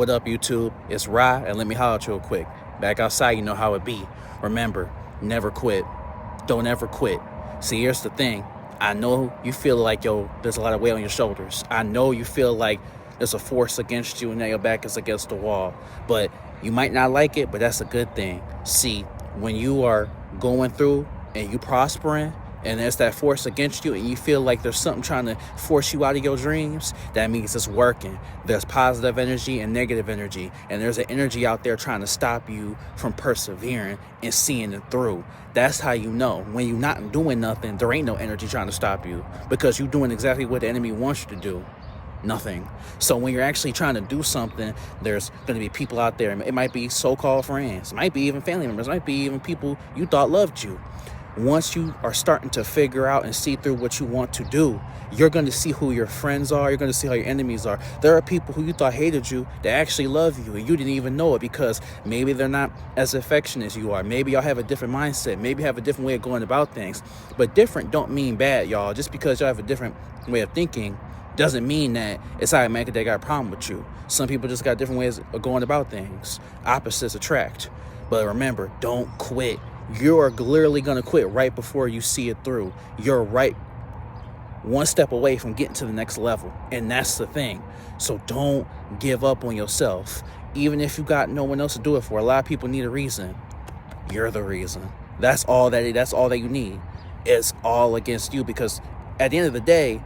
What up, YouTube? It's Rye, and let me holler at you real quick. Back outside, you know how it be. Remember, never quit. Don't ever quit. See, here's the thing. I know you feel like, there's a lot of weight on your shoulders. I know you feel like there's a force against you and now your back is against the wall. But you might not like it, but that's a good thing. See, when you are going through and you prospering, and there's that force against you and you feel like there's something trying to force you out of your dreams, that means it's working. There's positive energy and negative energy, and there's an energy out there trying to stop you from persevering and seeing it through. That's how you know. When you're not doing nothing, there ain't no energy trying to stop you, because you're doing exactly what the enemy wants you to do. Nothing. So when you're actually trying to do something, there's going to be people out there. It might be so-called friends. It might be even family members. It might be even people you thought loved you. Once you are starting to figure out and see through what you want to do, you're going to see who your friends are. You're going to see how your enemies are. There are people who you thought hated you that actually love you, and you didn't even know it, because maybe they're not as affectionate as you are. Maybe y'all have a different mindset. Maybe you have a different way of going about things. But different don't mean bad, y'all. Just because y'all have a different way of thinking doesn't mean that it's automatic they got a problem with you. Some people just got different ways of going about things. Opposites attract. But remember, don't quit. You're literally going to quit right before you see it through. You're right one step away from getting to the next level. And that's the thing. So don't give up on yourself. Even if you got no one else to do it for. A lot of people need a reason. You're the reason. That's all that you need. It's all against you, because at the end of the day,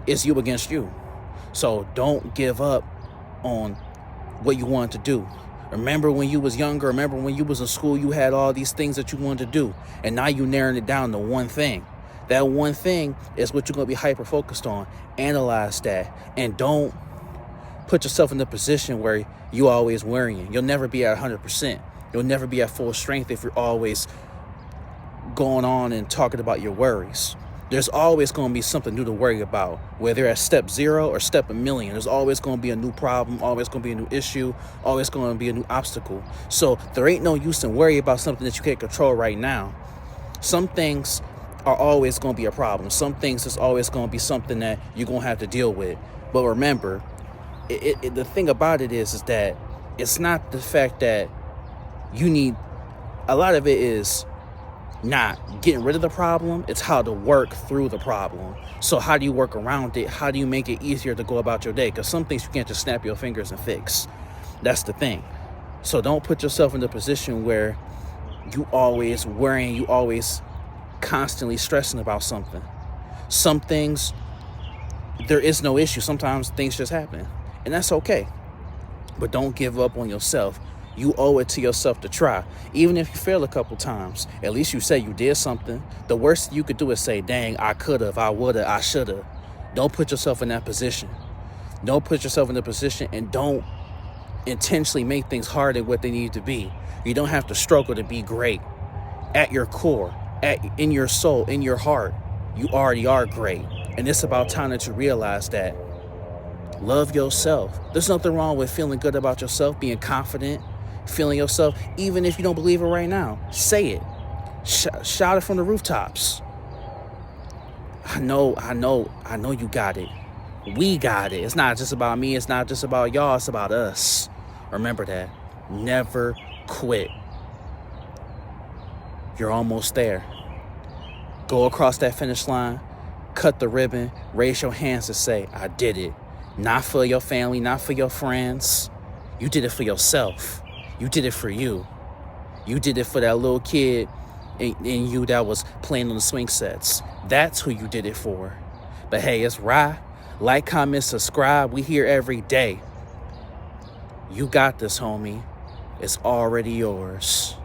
it's you against you. So don't give up on what you want to do. Remember when you was younger, remember when you was in school, you had all these things that you wanted to do. And now you narrowing it down to one thing. That one thing is what you're going to be hyper-focused on. Analyze that. And don't put yourself in the position where you always worrying. You'll never be at 100%. You'll never be at full strength if you're always going on and talking about your worries. There's always going to be something new to worry about, whether at step 0 or step 1,000,000. There's always going to be a new problem, always going to be a new issue, always going to be a new obstacle. So there ain't no use in worrying about something that you can't control right now. Some things are always going to be a problem. Some things is always going to be something that you're going to have to deal with. But remember, the thing about it is that it's not the fact that you need, a lot of it is not getting rid of the problem. It's how to work through the problem. So how do you work around it? How do you make it easier to go about your day? Because some things you can't just snap your fingers and fix. That's the thing. So don't put yourself in the position where you always worrying, you always constantly stressing about something. Some things, there is no issue. Sometimes things just happen, and that's okay. But don't give up on yourself. You owe it to yourself to try. Even if you fail a couple times, at least you say you did something. The worst you could do is say, dang, I could have, I would have, I should have. Don't put yourself in that position. Don't put yourself in the position, and don't intentionally make things harder than what they need to be. You don't have to struggle to be great. At your core, in your soul, in your heart, you already are great. And it's about time that you realize that. Love yourself. There's nothing wrong with feeling good about yourself, being confident, feeling yourself. Even if you don't believe it right now, say it. Shout it from the rooftops. I know you got it. We got it. It's not just about me. It's not just about y'all. It's about us. Remember that. Never quit. You're almost there. Go across that finish line, cut the ribbon, raise your hands and say, I did it. Not for your family, not for your friends. You did it for yourself. You did it for you. You did it for that little kid in you that was playing on the swing sets. That's who you did it for. But hey, it's Rye. Like, comment, subscribe. We here every day. You got this, homie. It's already yours.